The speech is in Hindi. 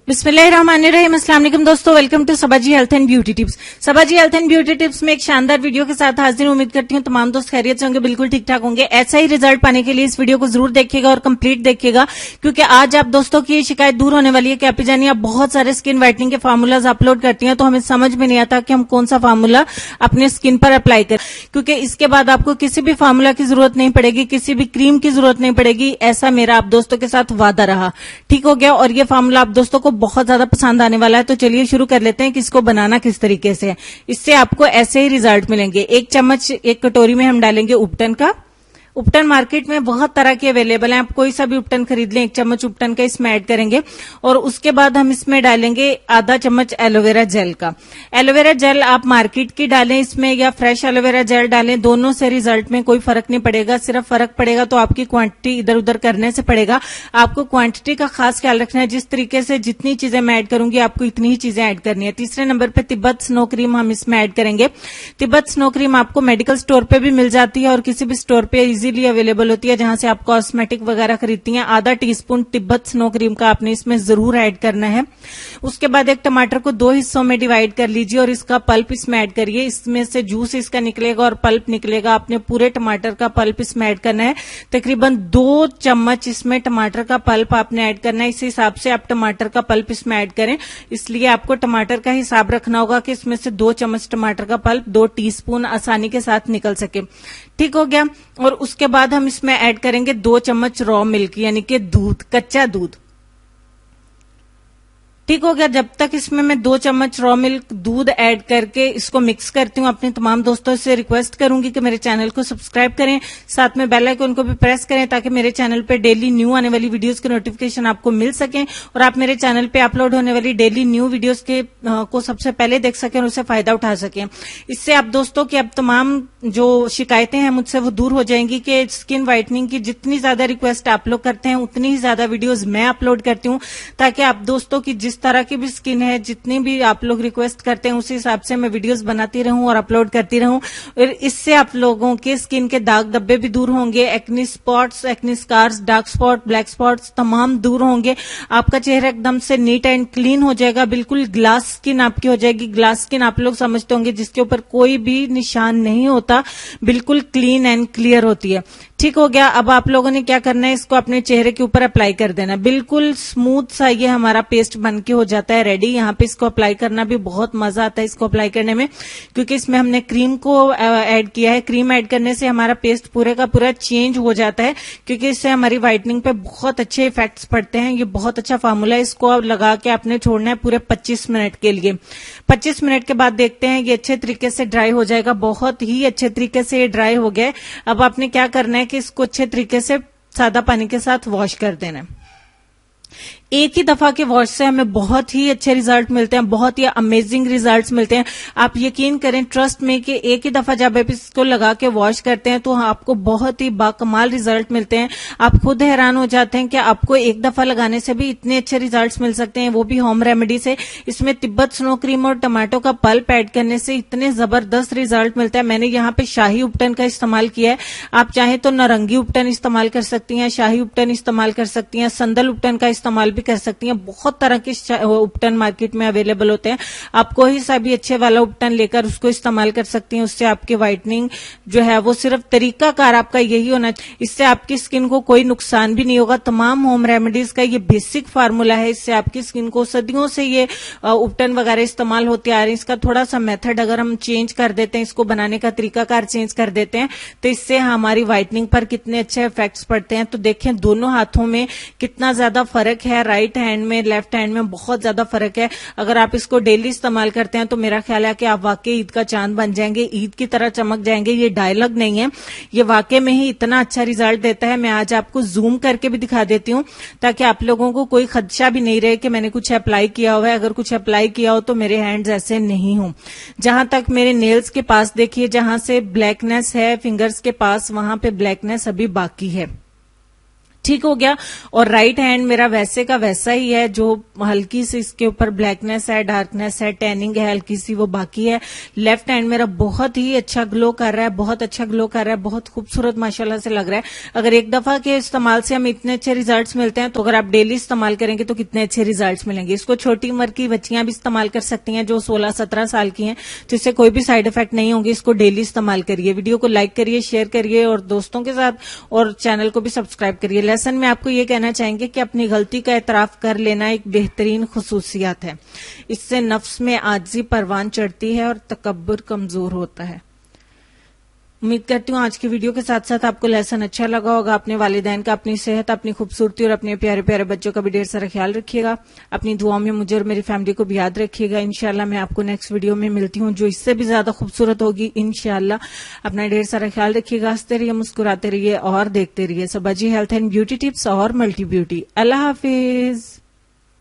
बिस्मिल्लाहिर्रहमानिर्रहीम। अस्सलाम वालेकुम दोस्तों, welcome to Sabaji health and beauty tips. Sabaji health and beauty tips में एक शानदार वीडियो के साथ हाजिर हूं। उम्मीद करती हूं तमाम दोस्त खैरियत से होंगे, बिल्कुल ठीक ठाक होंगे। ऐसा ही रिजल्ट पाने के लिए इस वीडियो को जरूर देखिएगा और कंप्लीट देखिएगा, क्योंकि आज आप दोस्तों की ये शिकायत दूर होने वाली है कि आप जानिए आप बहुत सारे स्किन व्हाइटनिंग के फार्मूलाज अपलोड करती हैं, तो हमें समझ में नहीं आता कि हम कौन सा फार्मूला अपने स्किन पर अप्लाई करें, क्योंकि इसके बाद आपको किसी भी फार्मूला की जरूरत नहीं पड़ेगी, किसी भी क्रीम की जरूरत नहीं पड़ेगी। ऐसा मेरा आप दोस्तों के साथ वादा रहा, ठीक हो गया। और ये फार्मूला आप दोस्तों को बहुत ज्यादा पसंद आने वाला है। तो चलिए शुरू कर लेते हैं कि इसको बनाना किस तरीके से है। इससे आपको ऐसे ही रिजल्ट मिलेंगे। 1 चम्मच एक कटोरी में हम डालेंगे उपटन का। उपटन मार्केट में बहुत तरह के अवेलेबल हैं, आप कोई सा भी उपटन खरीद लें। 1 चम्मच उपटन का इसमें ऐड करेंगे और उसके बाद हम इसमें डालेंगे आधा चम्मच एलोवेरा जेल का। एलोवेरा जेल आप मार्केट की डालें इसमें या फ्रेश एलोवेरा जेल डालें, दोनों से रिजल्ट में कोई फर्क नहीं पड़ेगा। सिर्फ फर्क पड़ेगा तो आपकी क्वांटिटी इधर उधर करने से पड़ेगा। आपको क्वांटिटी का खास ख्याल रखना है। जिस तरीके से जितनी चीजें मैं ऐड करूंगी आपको इतनी ही चीजें ऐड करनी है। तीसरे नंबर पर तिब्बत स्नो क्रीम हम इसमें ऐड करेंगे। तिब्बत स्नो क्रीम आपको मेडिकल स्टोर पे भी मिल जाती है और किसी भी स्टोर पे इजीली अवेलेबल होती है, जहां से आप कॉस्मेटिक वगैरह खरीदती हैं। आधा टीस्पून तिब्बत स्नो क्रीम का आपने इसमें जरूर ऐड करना है। उसके बाद एक टमाटर को 2 हिस्सों में डिवाइड कर लीजिए और इसका पल्प इसमें ऐड करिए। इसमें से जूस इसका निकलेगा और पल्प निकलेगा। आपने पूरे टमाटर का पल्प इसमें ऐड करना है। तकरीबन 2 चम्मच इसमें टमाटर का पल्प आपने ऐड करना है। इस हिसाब से आप टमाटर का पल्प इसमें ऐड करें, इसलिए आपको टमाटर का हिसाब रखना होगा कि इसमें से 2 चम्मच टमाटर का पल्प 2 टीस्पून आसानी के साथ निकल सके, ठीक हो गया। और उसके बाद हम इसमें ऐड करेंगे 2 चम्मच रॉ मिल्क, यानी कि दूध, कच्चा दूध, ठीक हो गया। जब तक इसमें मैं 2 चम्मच रॉ मिल्क दूध ऐड करके इसको मिक्स करती हूँ, अपने तमाम दोस्तों से रिक्वेस्ट करूंगी कि मेरे चैनल को सब्सक्राइब करें, साथ में बेल आइकन को भी प्रेस करें, ताकि मेरे चैनल पे डेली न्यू आने वाली वीडियोस के नोटिफिकेशन आपको मिल सकें और आप मेरे चैनल पे अपलोड होने वाली डेली न्यू वीडियोस के को सबसे पहले देख सकें और उससे फायदा उठा सकें। इससे आप दोस्तों की अब तमाम जो शिकायतें हैं मुझसे वो दूर हो जाएंगी कि स्किन व्हाइटनिंग की जितनी ज्यादा रिक्वेस्ट आप लोग करते हैं उतनी ही ज्यादा वीडियोज मैं अपलोड करती हूँ, ताकि आप दोस्तों की जिस तरह की भी स्किन है, जितनी भी आप लोग रिक्वेस्ट करते हैं उसी हिसाब से मैं वीडियोस बनाती रहूं और अपलोड करती रहूं। और इससे आप लोगों के स्किन के दाग धब्बे भी दूर होंगे, acne spots, acne scars, dark spot, black spots तमाम दूर होंगे। आपका चेहरा एकदम से नीट एंड क्लीन हो जाएगा, बिल्कुल ग्लास स्किन आपकी हो जाएगी। ग्लास स्किन आप लोग समझते होंगे जिसके ऊपर कोई भी निशान नहीं होता, बिल्कुल क्लीन एंड क्लियर होती है, ठीक हो गया। अब आप लोगों ने क्या करना है, इसको अपने चेहरे के ऊपर अप्लाई कर देना। बिल्कुल स्मूथ सा ये हमारा पेस्ट बन के हो जाता है रेडी। यहाँ पे इसको अप्लाई करना भी बहुत मजा आता है इसको अप्लाई करने में, क्योंकि इसमें हमने क्रीम को ऐड किया है। क्रीम ऐड करने से हमारा पेस्ट पूरे का पूरा चेंज हो जाता है, क्योंकि इससे हमारी व्हाइटनिंग पे बहुत अच्छे इफेक्ट्स पड़ते हैं। ये बहुत अच्छा फार्मूला है। इसको आप लगा के आपने छोड़ना है पूरे 25 मिनट के लिए। 25 मिनट के बाद देखते हैं ये अच्छे तरीके से ड्राई हो जाएगा। बहुत ही अच्छे तरीके से ये ड्राई हो गया है। अब आपने क्या करना है कि इसको अच्छे तरीके से सादा पानी के साथ वॉश कर देना है। एक ही दफा के वॉश से हमें बहुत ही अच्छे रिजल्ट मिलते हैं, बहुत ही अमेजिंग रिजल्ट्स मिलते हैं। आप यकीन करें, ट्रस्ट में, कि एक ही दफा जब आप इसको लगा के वॉश करते हैं तो आपको बहुत ही बाकमाल रिजल्ट मिलते हैं। आप खुद हैरान हो जाते हैं कि आपको एक दफा लगाने से भी इतने अच्छे रिजल्ट्स मिल सकते हैं, वो भी होम रेमेडी से। इसमें तिब्बत स्नो क्रीम और टमाटो का पल्प ऐड करने से इतने जबरदस्त रिजल्ट मिलता है। मैंने यहाँ पे शाही उपटन का इस्तेमाल किया है। आप चाहें तो नारंगी उपटन इस्तेमाल कर सकती हैं, शाही उपटन इस्तेमाल कर सकती हैं, संदल उपटन का इस्तेमाल कर सकती हैं। बहुत तरह के उपटन मार्केट में अवेलेबल होते हैं। आप कोई सा भी अच्छे वाला उपटन लेकर उसको इस्तेमाल कर सकती हैं। उससे आपकी व्हाइटनिंग जो है वो सिर्फ तरीकाकार आपका यही होना चाहिए। इससे आपकी स्किन को कोई नुकसान भी नहीं होगा। तमाम होम रेमेडीज का ये बेसिक फार्मूला है। इससे आपकी स्किन को सदियों से ये उपटन वगैरह इस्तेमाल होते आ रहे हैं। इसका थोड़ा सा मेथड अगर हम चेंज कर देते हैं, इसको बनाने का तरीकाकार चेंज कर देते हैं, तो इससे हमारी व्हाइटनिंग पर कितने अच्छे इफेक्ट्स पड़ते हैं। तो देखें दोनों हाथों में कितना ज्यादा फर्क है। राइट हैंड में, लेफ्ट हैंड में बहुत ज्यादा फर्क है। अगर आप इसको डेली इस्तेमाल करते हैं तो मेरा ख्याल है कि आप वाकई ईद का चांद बन जाएंगे, ईद की तरह चमक जाएंगे। ये डायलॉग नहीं है, ये वाकई में ही इतना अच्छा रिजल्ट देता है। मैं आज आपको जूम करके भी दिखा देती हूँ, ताकि आप लोगों को कोई खदशा भी नहीं रहे कि मैंने कुछ अप्लाई किया हुआ है। अगर कुछ अप्लाई किया हो तो मेरे हैंड्स ऐसे नहीं हो। जहां तक मेरे नेल्स के पास देखिए, जहां से ब्लैकनेस है फिंगर्स के पास, वहां पे ब्लैकनेस अभी बाकी है, ठीक हो गया। और राइट हैंड मेरा वैसे का वैसा ही है, जो हल्की सी इसके ऊपर ब्लैकनेस है, डार्कनेस है, टैनिंग है हल्की सी, वो बाकी है। लेफ्ट हैंड मेरा बहुत ही अच्छा ग्लो कर रहा है, बहुत अच्छा ग्लो कर रहा है, बहुत खूबसूरत माशाल्लाह से लग रहा है। अगर एक दफा के इस्तेमाल से हमें इतने अच्छे रिजल्ट्स मिलते हैं, तो अगर आप डेली इस्तेमाल करेंगे तो कितने अच्छे रिजल्ट्स मिलेंगे। इसको छोटी उम्र की बच्चियां भी इस्तेमाल कर सकती हैं, जो 16-17 साल की हैं, जिससे कोई भी साइड इफेक्ट नहीं होंगे। इसको डेली इस्तेमाल करिए। वीडियो को लाइक करिए, शेयर करिए और दोस्तों के साथ, और चैनल को भी सब्सक्राइब करिए। लेसन में आपको ये कहना चाहेंगे कि अपनी गलती का एतराफ कर लेना एक बेहतरीन खुसूसियत है। इससे नफ्स में आजिज़ी परवान चढ़ती है और तकब्बुर कमजोर होता है। उम्मीद करती हूँ आज की वीडियो के साथ साथ आपको लेसन अच्छा लगा होगा। अपने वालिदैन का, अपनी सेहत, अपनी खूबसूरती और अपने प्यारे प्यारे बच्चों का भी ढेर सारा ख्याल रखिएगा। अपनी दुआओं में मुझे और मेरी फैमिली को भी याद रखिएगा। इंशाल्लाह मैं आपको नेक्स्ट वीडियो में मिलती हूँ, जो इससे भी ज्यादा खूबसूरत होगी इंशाल्लाह। अपना ढेर सारा ख्याल रखिएगा। हंसते रहिए, मुस्कुराते रहिए और देखते रहिए सबाजी हेल्थ एंड ब्यूटी टिप्स और मल्टी ब्यूटी। अल्लाह हाफिज।